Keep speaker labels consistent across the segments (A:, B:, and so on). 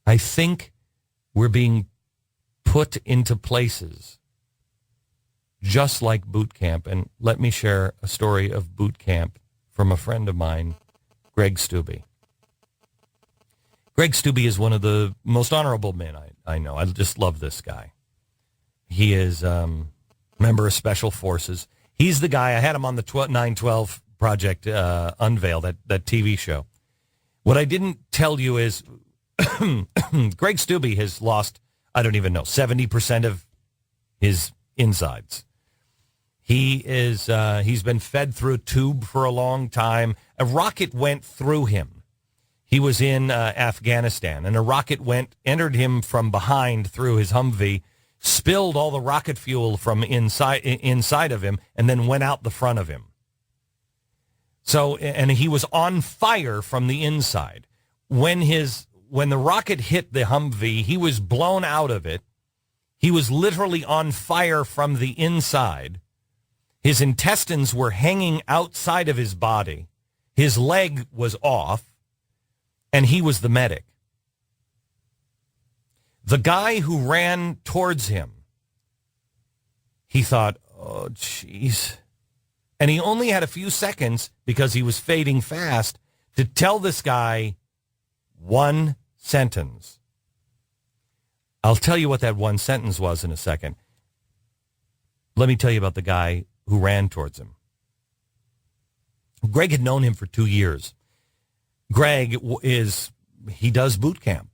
A: I think we're being put into places just like boot camp. And let me share a story of boot camp from a friend of mine, Greg Stubbe. Greg Stubbe is one of the most honorable men I know. I just love this guy. He is a member of Special Forces. He's the guy, I had him on the 9/12 Project Unveil, that TV show. What I didn't tell you is Greg Stubbe has lost, I don't even know, 70% of his insides. He's been fed through a tube for a long time. A rocket went through him. He was in Afghanistan, and a rocket entered him from behind through his Humvee, spilled all the rocket fuel from inside of him, and then went out the front of him. So, and he was on fire from the inside. When the rocket hit the Humvee, he was blown out of it. He was literally on fire from the inside. His intestines were hanging outside of his body. His leg was off, and he was the medic. The guy who ran towards him, he thought, oh, jeez. And he only had a few seconds, because he was fading fast, to tell this guy one sentence. I'll tell you what that one sentence was in a second. Let me tell you about the guy who ran towards him. Greg had known him for 2 years. Greg he does boot camp.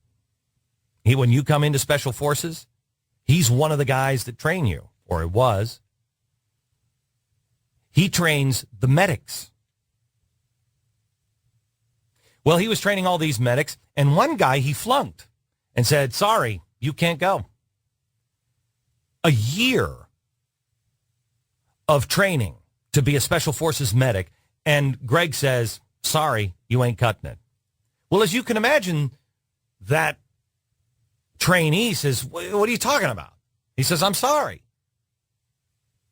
A: When you come into Special Forces, he's one of the guys that train you, or it was. He trains the medics. Well, he was training all these medics, and one guy he flunked and said, sorry, you can't go. A year of training to be a Special Forces medic, and Greg says, sorry, you ain't cutting it. Well, as you can imagine, that trainee says, what are you talking about? He says, I'm sorry.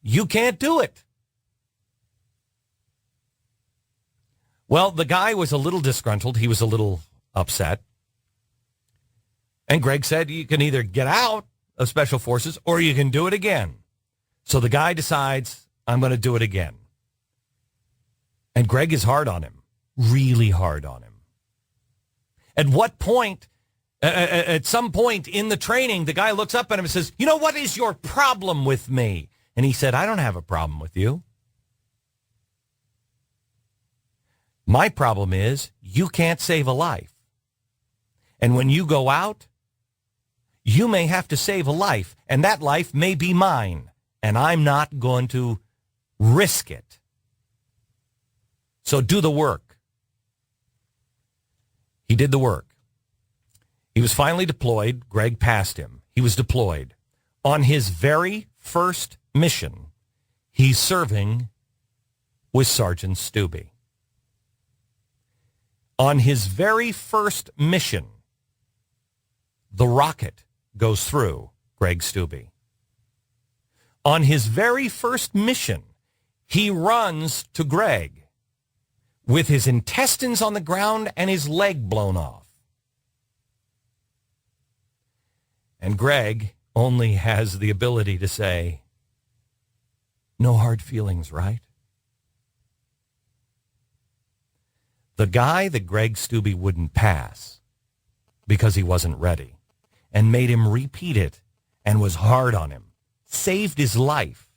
A: You can't do it. Well, the guy was a little disgruntled. He was a little upset. And Greg said, you can either get out of Special Forces or you can do it again. So the guy decides, I'm going to do it again. And Greg is hard on him, really hard on him. At what point, at some point in the training, the guy looks up at him and says, you know, what is your problem with me? And he said, I don't have a problem with you. My problem is you can't save a life. And when you go out, you may have to save a life, and that life may be mine, and I'm not going to risk it. So do the work. He did the work. He was finally deployed. Greg passed him. He was deployed. On his very first mission, he's serving with Sergeant Stubbe. On his very first mission, the rocket goes through Greg Stubbe. On his very first mission, he runs to Greg with his intestines on the ground and his leg blown off. And Greg only has the ability to say, no hard feelings, right? The guy that Greg Stubbe wouldn't pass because he wasn't ready and made him repeat it and was hard on him, saved his life.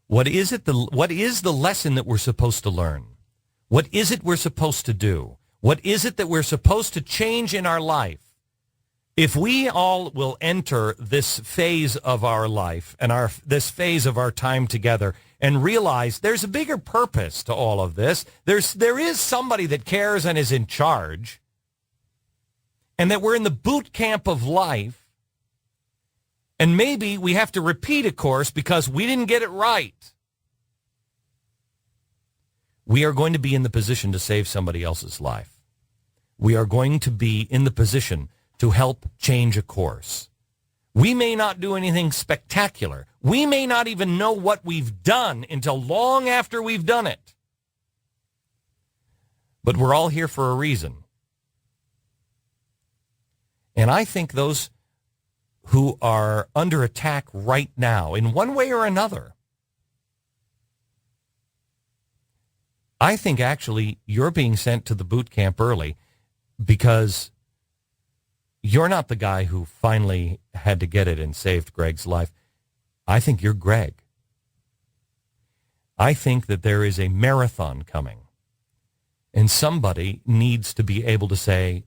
A: What is the lesson that we're supposed to learn? What is it we're supposed to do? What is it that we're supposed to change in our life? If we all will enter this phase of our life and this phase of our time together and realize there's a bigger purpose to all of this, there is somebody that cares and is in charge, and that we're in the boot camp of life, and maybe we have to repeat a course because we didn't get it right. We are going to be in the position to save somebody else's life. We are going to be in the position to help change a course. We may not do anything spectacular. We may not even know what we've done until long after we've done it. But we're all here for a reason. And I think those who are under attack right now, in one way or another, I think actually you're being sent to the boot camp early because you're not the guy who finally had to get it and saved Greg's life. I think you're Greg. I think that there is a marathon coming, and somebody needs to be able to say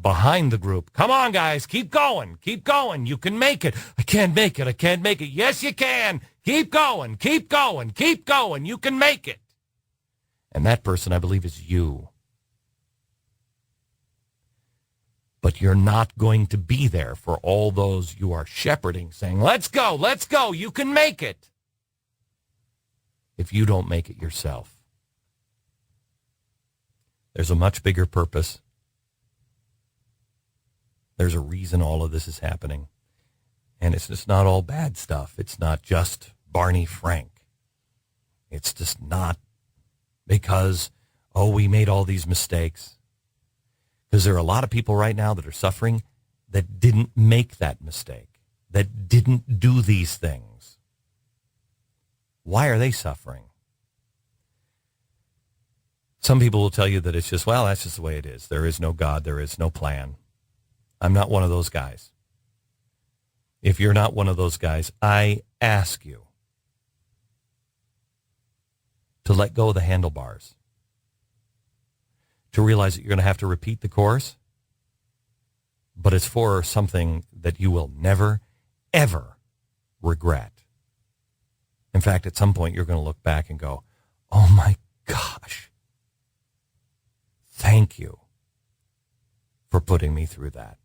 A: behind the group, come on, guys, keep going, you can make it. I can't make it. Yes, you can. Keep going, you can make it. And that person, I believe, is you. But you're not going to be there for all those you are shepherding, saying, let's go, you can make it. If you don't make it yourself. There's a much bigger purpose. There's a reason all of this is happening. And it's just not all bad stuff. It's not just Barney Frank. It's just not because, we made all these mistakes. Because there are a lot of people right now that are suffering that didn't make that mistake, that didn't do these things. Why are they suffering? Some people will tell you that it's just, that's just the way it is. There is no God. There is no plan. I'm not one of those guys. If you're not one of those guys, I ask you to let go of the handlebars, to realize that you're going to have to repeat the course, but it's for something that you will never, ever regret. In fact, at some point, you're going to look back and go, oh my gosh, thank you for putting me through that.